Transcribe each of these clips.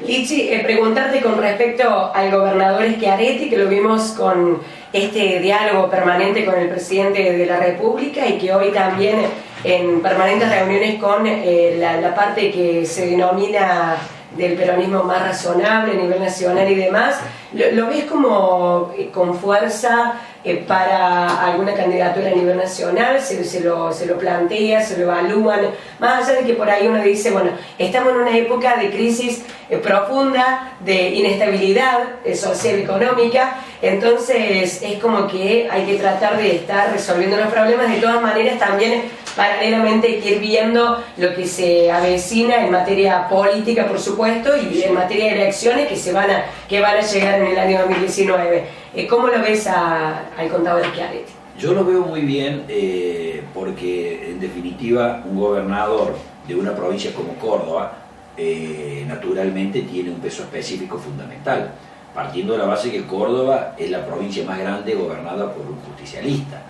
Lichi, preguntarte con respecto al gobernador Schiaretti, que lo vimos con este diálogo permanente con el presidente de la República y que hoy también en permanentes reuniones con la parte que se denomina del peronismo más razonable a nivel nacional y demás, ¿lo ves como con fuerza para alguna candidatura a nivel nacional? ¿Se lo plantea, se lo evalúan? Más allá de que por ahí uno dice, bueno, estamos en una época de crisis profunda, de inestabilidad social y económica, entonces es como que hay que tratar de estar resolviendo los problemas. De todas maneras, también paralelamente hay que ir viendo lo que se avecina en materia política, por supuesto, y en materia de elecciones que van a llegar en el año 2019. ¿Cómo lo ves al contador Schiaretti? Yo lo veo muy bien porque, en definitiva, un gobernador de una provincia como Córdoba naturalmente tiene un peso específico fundamental, partiendo de la base que Córdoba es la provincia más grande gobernada por un justicialista.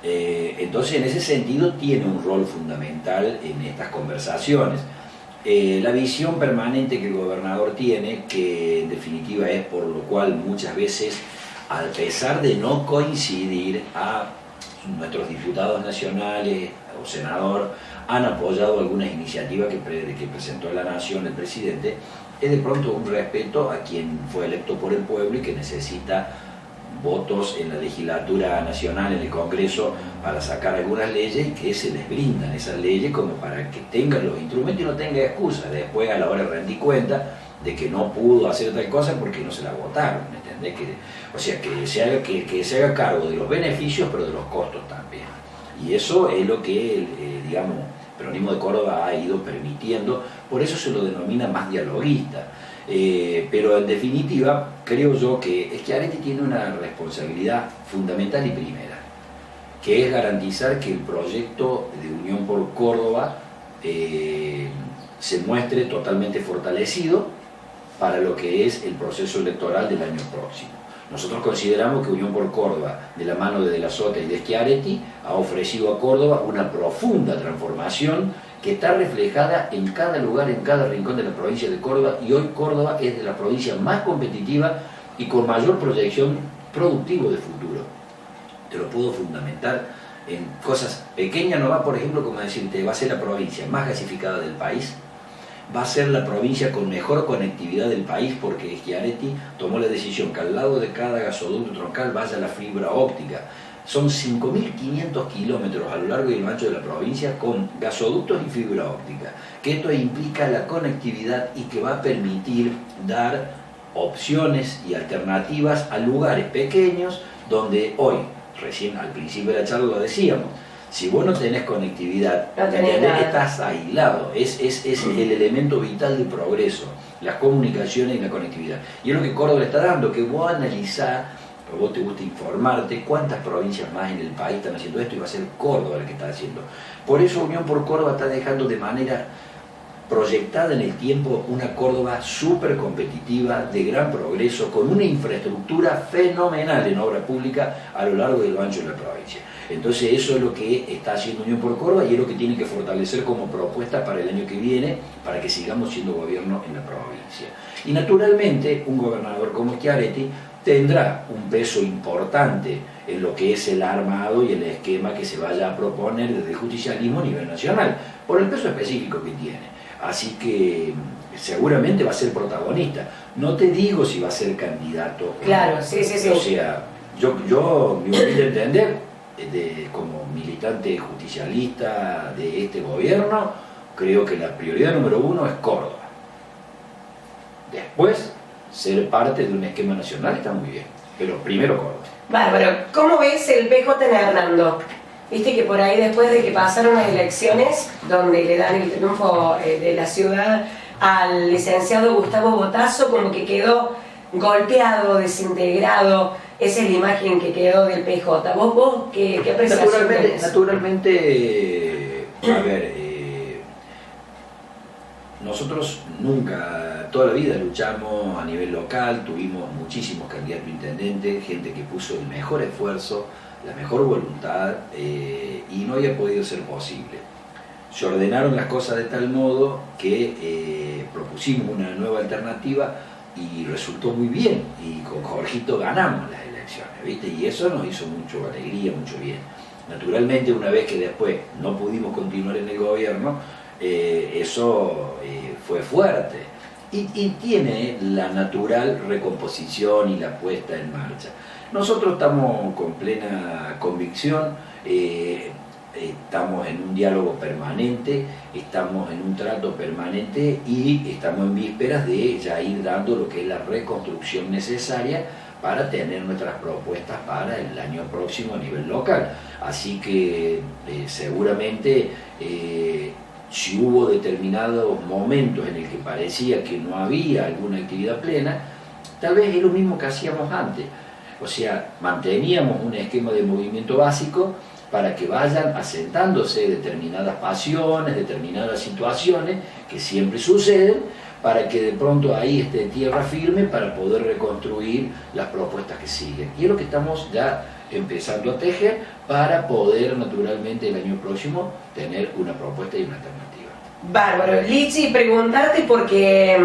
Entonces, en ese sentido, tiene un rol fundamental en estas conversaciones. La visión permanente que el gobernador tiene, que en definitiva es por lo cual muchas veces, a pesar de no coincidir, a nuestros diputados nacionales o senador han apoyado algunas iniciativas que presentó la Nación el presidente, es de pronto un respeto a quien fue electo por el pueblo y que necesita votos en la legislatura nacional, en el Congreso, para sacar algunas leyes, y que se les brindan esas leyes como para que tengan los instrumentos y no tenga excusa después a la hora de rendir cuenta de que no pudo hacer tal cosa porque no se la votaron, ¿me entendés? O sea, que se haga cargo de los beneficios, pero de los costos también. Y eso es lo que, digamos, el peronismo de Córdoba ha ido permitiendo, por eso se lo denomina más dialoguista. Pero en definitiva, creo yo que Schiaretti tiene una responsabilidad fundamental y primera, que es garantizar que el proyecto de Unión por Córdoba se muestre totalmente fortalecido para lo que es el proceso electoral del año próximo. Nosotros consideramos que Unión por Córdoba, de la mano de De la Sota y de Schiaretti, ha ofrecido a Córdoba una profunda transformación que está reflejada en cada lugar, en cada rincón de la provincia de Córdoba, y hoy Córdoba es de la provincia más competitiva y con mayor proyección productiva de futuro. Te lo puedo fundamentar en cosas pequeñas, no va, por ejemplo, como decirte, va a ser la provincia más gasificada del país, va a ser la provincia con mejor conectividad del país, porque Schiaretti tomó la decisión que al lado de cada gasoducto troncal vaya la fibra óptica. Son 5.500 kilómetros a lo largo y el ancho de la provincia con gasoductos y fibra óptica, que esto implica la conectividad y que va a permitir dar opciones y alternativas a lugares pequeños donde hoy, recién al principio de la charla lo decíamos, si vos no tenés conectividad, estás aislado. Es el elemento vital de progreso, las comunicaciones y la conectividad. Y es lo que Córdoba le está dando, que vos analizás, o vos te gusta informarte cuántas provincias más en el país están haciendo esto, y va a ser Córdoba el que está haciendo. Por eso Unión por Córdoba está dejando de manera proyectada en el tiempo una Córdoba súper competitiva, de gran progreso, con una infraestructura fenomenal en obra pública a lo largo y lo ancho de la provincia. Entonces eso es lo que está haciendo Unión por Córdoba y es lo que tiene que fortalecer como propuesta para el año que viene, para que sigamos siendo gobierno en la provincia. Y naturalmente un gobernador como Schiaretti tendrá un peso importante en lo que es el armado y el esquema que se vaya a proponer desde el justicialismo a nivel nacional, por el peso específico que tiene. Así que seguramente va a ser protagonista. No te digo si va a ser candidato. Claro, sí. O sea, yo me voy a entender, como militante justicialista de este gobierno, creo que la prioridad número uno es Córdoba. Después, ser parte de un esquema nacional está muy bien, pero primero Córdoba. Bárbaro, ¿cómo ves el PJ en Hernando? Viste que por ahí, después de que pasaron las elecciones, donde le dan el triunfo de la ciudad al licenciado Gustavo Bottazo, como que quedó golpeado, desintegrado. Esa es la imagen que quedó del PJ. ¿Vos qué apreciación tenés? Naturalmente, a ver, nosotros nunca, toda la vida luchamos a nivel local, tuvimos muchísimos candidatos a intendente, gente que puso el mejor esfuerzo, la mejor voluntad, y no había podido ser posible. se ordenaron las cosas de tal modo que propusimos una nueva alternativa y resultó muy bien, y con Jorgito ganamos las elecciones, ¿viste? Y eso nos hizo mucho alegría, mucho bien. Naturalmente, una vez que después no pudimos continuar en el gobierno, eso fue fuerte y tiene la natural recomposición y la puesta en marcha. Nosotros estamos con plena convicción, estamos en un diálogo permanente, estamos en un trato permanente y estamos en vísperas de ya ir dando lo que es la reconstrucción necesaria para tener nuestras propuestas para el año próximo a nivel local. Así que seguramente si hubo determinados momentos en el que parecía que no había alguna actividad plena, tal vez es lo mismo que hacíamos antes. O sea, manteníamos un esquema de movimiento básico para que vayan asentándose determinadas pasiones, determinadas situaciones que siempre suceden, para que de pronto ahí esté tierra firme para poder reconstruir las propuestas que siguen. Y es lo que estamos ya empezando a tejer para poder naturalmente el año próximo tener una propuesta y una alternativa. Bárbaro. Lichi, preguntarte porque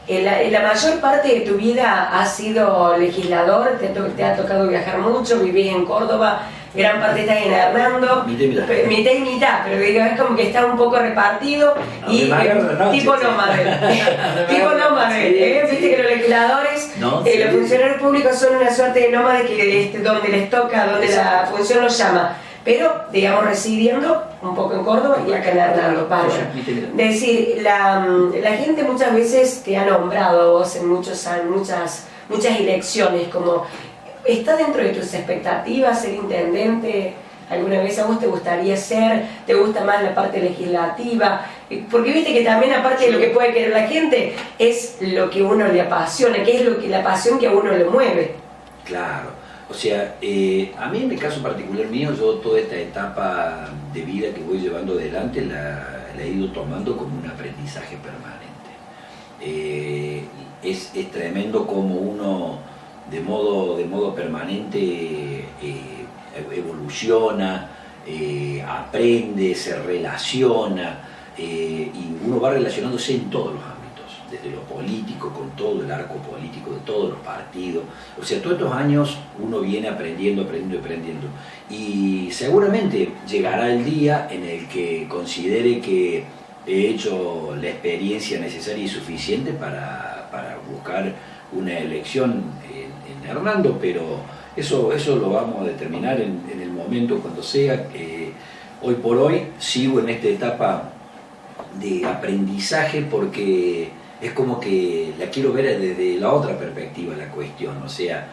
la mayor parte de tu vida has sido legislador, te ha tocado viajar mucho, vivís en Córdoba, gran parte está en Hernando, mitad y mitad, pero digo, es como que está un poco repartido y tipo nómade, tipo nómade, viste que los legisladores, los funcionarios públicos son una suerte de nómade que donde les toca, donde la función los llama, pero digamos residiendo un poco en Córdoba y acá en Hernando, para decir, la gente muchas veces te ha nombrado a vos en muchas elecciones como ¿está dentro de tus expectativas ser intendente? ¿Alguna vez a vos te gustaría ser? ¿Te gusta más la parte legislativa? Porque viste que también aparte de lo que puede querer la gente, es lo que a uno le apasiona, que es la pasión que a uno le mueve. Claro, o sea, a mí en el caso particular mío, yo toda esta etapa de vida que voy llevando adelante la he ido tomando como un aprendizaje permanente. Es tremendo como uno de modo permanente evoluciona, aprende, se relaciona y uno va relacionándose en todos los ámbitos, desde lo político, con todo el arco político de todos los partidos. O sea, todos estos años uno viene aprendiendo y seguramente llegará el día en el que considere que he hecho la experiencia necesaria y suficiente para buscar una elección en Hernando, pero eso lo vamos a determinar en el momento cuando sea. Hoy por hoy sigo en esta etapa de aprendizaje porque es como que la quiero ver desde la otra perspectiva la cuestión, o sea,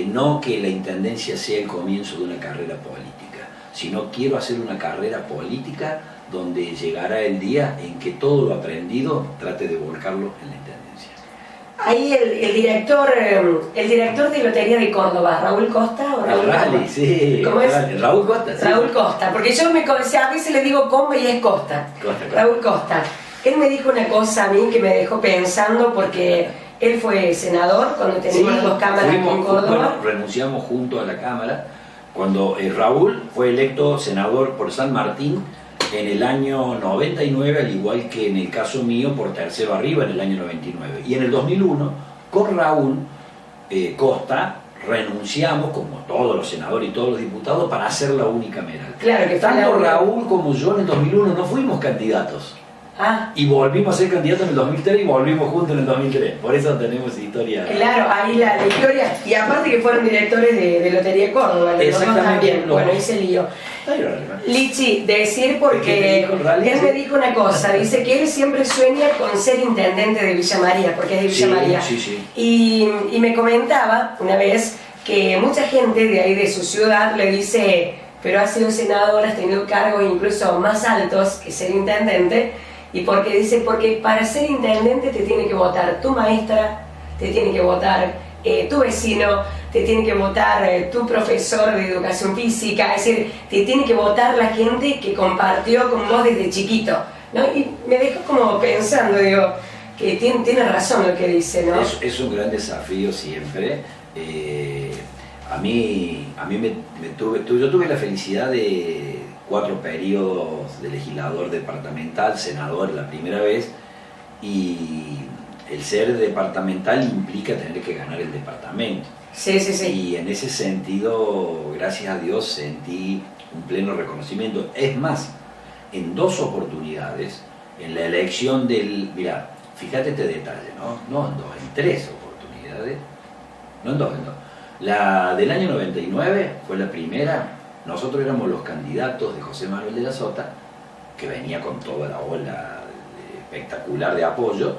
no que la intendencia sea el comienzo de una carrera política, sino quiero hacer una carrera política donde llegará el día en que todo lo aprendido trate de volcarlo en la intendencia. Ahí el director de Lotería de Córdoba, Raúl Costa o Raúl Costa. Sí, ¿cómo es? Raúl Costa. Sí. Raúl Costa, porque yo a veces le digo Comba y es Costa. Raúl Costa. Él me dijo una cosa a mí que me dejó pensando porque él fue senador cuando teníamos las dos cámaras aquí en Córdoba. Bueno, renunciamos junto a la cámara cuando Raúl fue electo senador por San Martín en el año 99, al igual que en el caso mío por tercero arriba en el año 99. Y en el 2001, con Raúl Costa, renunciamos, como todos los senadores y todos los diputados, para hacer la unicameral. Claro que tanto Raúl como yo en el 2001 no fuimos candidatos. Y volvimos a ser candidatos en el 2003 y volvimos juntos en el 2003. Por eso tenemos historia. Claro, ahí la historia. Y aparte que fueron directores de Lotería Córdoba. Exactamente. Bueno, ahí se lío. Lichi, decir porque él me dijo una cosa. Dice que él siempre sueña con ser intendente de Villa María, porque es de Villa María. Sí. Y me comentaba una vez que mucha gente de ahí de su ciudad le dice, pero has sido senador, has tenido cargos incluso más altos que ser intendente. Y porque dice, porque para ser intendente te tiene que votar tu maestra, te tiene que votar tu vecino, te tiene que votar tu profesor de educación física, es decir, te tiene que votar la gente que compartió con vos desde chiquito, ¿no? Y me dejó como pensando, digo, que tiene razón lo que dice, ¿no? Es un gran desafío siempre. yo tuve la felicidad de 4 periodos de legislador departamental, senador la primera vez, y el ser departamental implica tener que ganar el departamento. Sí, sí, sí. Y en ese sentido, gracias a Dios, sentí un pleno reconocimiento. Es más, en 2 oportunidades, en la elección del... Mirá, fíjate este detalle, no en 2, en 3 oportunidades, no en 2, en 2. La del año 99 fue la primera. Nosotros éramos los candidatos de José Manuel de la Sota, que venía con toda la ola espectacular de apoyo,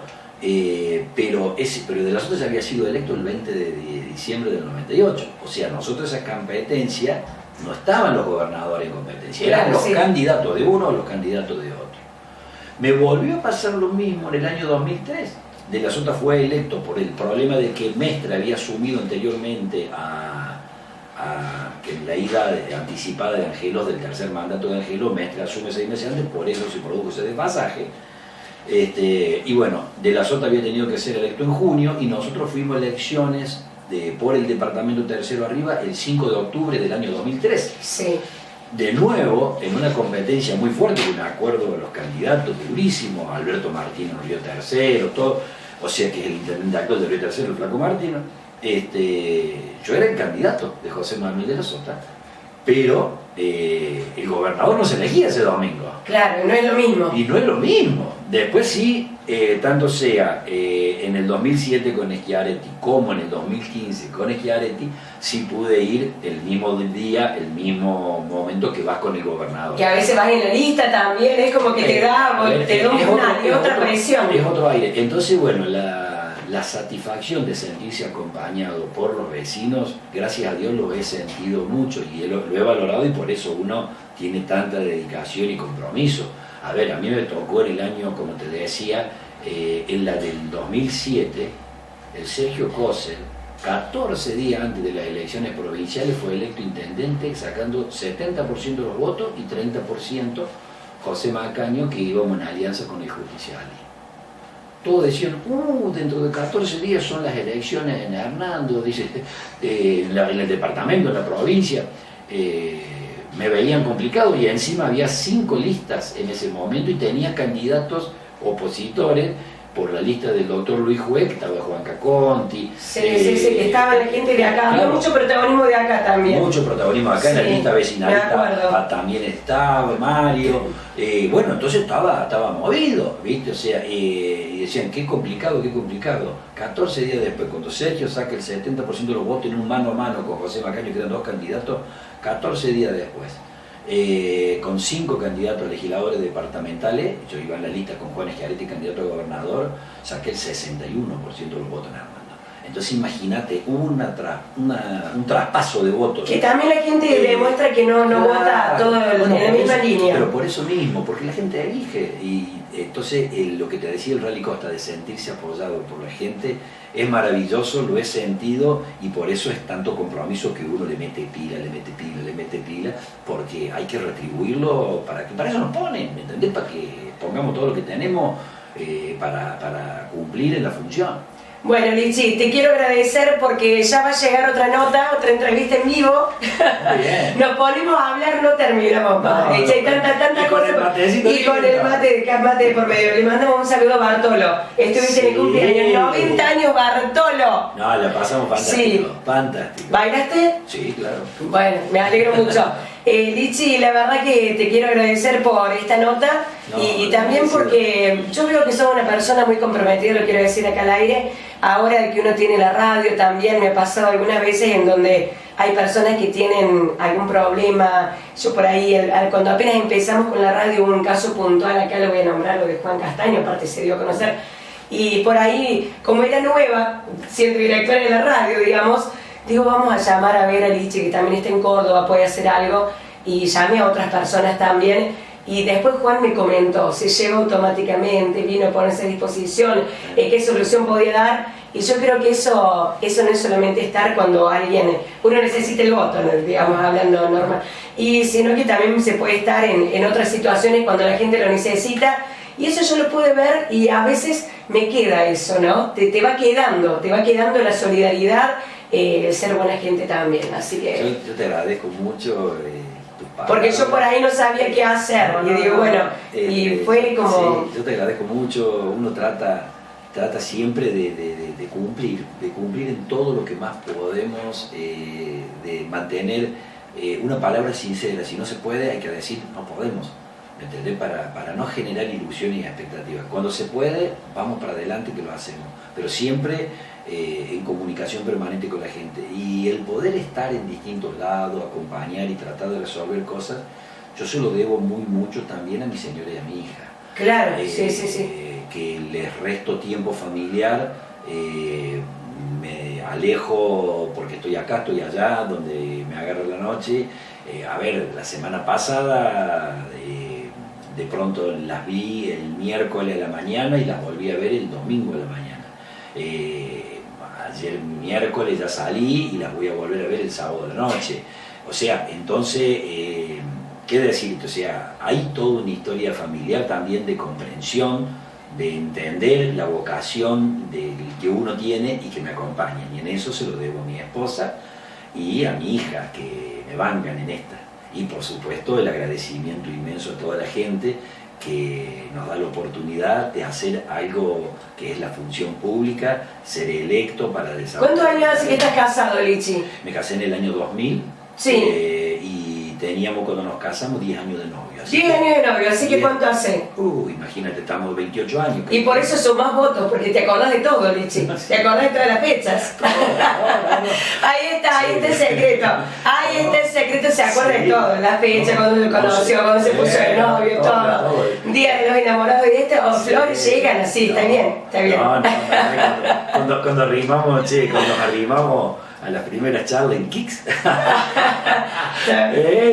pero de la Sota ya había sido electo el 20 de diciembre del 98. O sea, nosotros esa competencia, no estaban los gobernadores en competencia, eran los candidatos de uno o los candidatos de otro. Me volvió a pasar lo mismo en el año 2003. De la Sota fue electo por el problema de que Mestre había asumido anteriormente que en la ida anticipada de Angelos, del tercer mandato de Angelos, Mestre asume 6 meses antes, por eso se produjo ese desfasaje. Y bueno, de la Sota había tenido que ser electo en junio y nosotros fuimos a elecciones por el departamento tercero arriba el 5 de octubre del año 2003. Sí. De nuevo, en una competencia muy fuerte, con un acuerdo de los candidatos durísimos, Alberto Martino Río Tercero, todo, o sea que es el intendente actual de Río Tercero, el Flaco Martino. Yo era el candidato de José Manuel de la Sota, pero el gobernador no se elegía ese domingo. Claro, no es lo mismo. Y no es lo mismo. Después sí, tanto sea en el 2007 con Schiaretti como en el 2015 con Schiaretti, sí pude ir el mismo día, el mismo momento que vas con el gobernador. Que a veces vas en la lista también, es como que te da otra presión. Es otro aire. Entonces, bueno, la satisfacción de sentirse acompañado por los vecinos, gracias a Dios lo he sentido mucho y lo he valorado, y por eso uno tiene tanta dedicación y compromiso. A ver, a mí me tocó en el año, como te decía, en la del 2007, el Sergio Kossel, 14 días antes de las elecciones provinciales, fue electo intendente sacando 70% de los votos y 30% José Macaño, que íbamos en alianza con el Justicialismo. Todos decían, dentro de 14 días son las elecciones en Hernando, dice, en el departamento, en la provincia. Me veían complicado y encima había 5 listas en ese momento y tenía candidatos opositores por la lista del doctor Luis Juez, que estaba Juanca Conti. Sí, que estaba la gente de acá, había mucho protagonismo de acá también. Mucho protagonismo acá, en la lista vecinalista también estaba Mario. Bueno, entonces estaba movido, ¿viste? O sea, y decían, qué complicado. 14 días después, cuando Sergio saca el 70% de los votos en un mano a mano con José Macaño, que eran 2 candidatos, 14 días después, con 5 candidatos a legisladores departamentales, yo iba en la lista con Juan Schiaretti, candidato a gobernador, saqué el 61% de los votos en Armando. Entonces imagínate, hubo un traspaso de votos. Que también la gente demuestra que no vota todo en la misma línea. Pero por eso mismo, porque la gente elige. Y entonces lo que te decía el Rally Costa, de sentirse apoyado por la gente, es maravilloso, lo he sentido, y por eso es tanto compromiso que uno le mete pila, porque hay que retribuirlo, para eso nos ponen, ¿me entendés? Para que pongamos todo lo que tenemos para cumplir en la función. Bueno, Lichi, te quiero agradecer porque ya va a llegar otra nota, otra entrevista en vivo. Nos ponemos a hablar, no terminamos más. Hay tantas cosas. Y con el mate por medio. Le mandamos un saludo a Bartolo. Estuviste en el cumpleaños, 90 años, Bartolo. No, la pasamos fantástico. Sí. Fantástico. ¿Bailaste? Sí, claro. Bueno, me alegro mucho. Lichi, la verdad que te quiero agradecer por esta nota y también porque yo veo que sos una persona muy comprometida, lo quiero decir acá al aire. Ahora de que uno tiene la radio, también me ha pasado algunas veces en donde hay personas que tienen algún problema. Yo por ahí, cuando apenas empezamos con la radio, hubo un caso puntual, acá lo voy a nombrar, lo de Juan Castaño, aparte se dio a conocer. Y por ahí, como era nueva, siendo directora de la radio, digamos, digo, vamos a llamar a ver a Lichi, que también está en Córdoba, puede hacer algo, y llamé a otras personas también. Y después Juan me comentó, se llegó automáticamente, vino a ponerse a disposición, qué solución podía dar. Y yo creo que eso no es solamente estar cuando uno necesita el voto, digamos, hablando normal, y sino que también se puede estar en otras situaciones cuando la gente lo necesita. Y eso yo lo pude ver y a veces me queda eso, ¿no? Te va quedando la solidaridad, el ser buena gente también, así que... Yo te agradezco mucho tus palabras. Porque yo por ahí no sabía qué hacer, y digo, bueno, y fue como... Sí, yo te agradezco mucho, uno trata siempre de cumplir en todo lo que más podemos, de mantener una palabra sincera. Si no se puede, hay que decir no podemos, ¿me entendés? Para no generar ilusiones y expectativas. Cuando se puede, vamos para adelante que lo hacemos, pero siempre en comunicación permanente con la gente. Y el poder estar en distintos lados, acompañar y tratar de resolver cosas, yo se lo debo mucho también a mi señora y a mi hija. Claro, sí. Que les resto tiempo familiar, me alejo porque estoy acá, estoy allá, donde me agarra la noche. A ver, la semana pasada de pronto las vi el miércoles a la mañana y las volví a ver el domingo a la mañana. Ayer miércoles ya salí y las voy a volver a ver el sábado a la noche. O sea, entonces... ¿qué decirte? O sea, hay toda una historia familiar también de comprensión, de entender la vocación que uno tiene y que me acompañan. Y en eso se lo debo a mi esposa y a mi hija, que me bancan en esta. Y por supuesto el agradecimiento inmenso a toda la gente que nos da la oportunidad de hacer algo que es la función pública, ser electo para desarrollar. ¿Cuántos años hace que estás casado, Lichi? Me casé en el año 2000. Sí. Y teníamos cuando nos casamos 10 años de novio. 10 años de novio, así que ¿cuánto hace? Imagínate, estamos 28 años. Y por eso sumás votos, porque te acordás de todo, Lichi. Te acordás de todas las fechas. Ahí está el secreto. Ahí está el secreto, se acuerda de todo. La fecha, cuando se conoció, cuando se puso de novio, todo. Día de los enamorados y flores llegan así, está bien, está bien. Cuando arrimamos, cuando nos arrimamos a las primeras charlas en Kicks.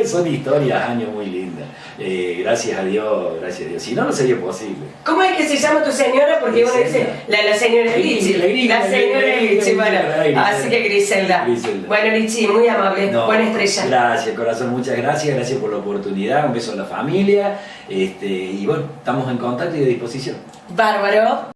Son historias, años muy lindas. Gracias a Dios. Si no, no sería posible. ¿Cómo es que se llama tu señora? Porque uno dice la señora Lichi. La señora Lichi, bueno. Así que Griselda. Bueno, Lichi, muy amable, buena estrella. Gracias, corazón, muchas gracias. Gracias por la oportunidad. Un beso a la familia. Y bueno, estamos en contacto y a disposición. Bárbaro.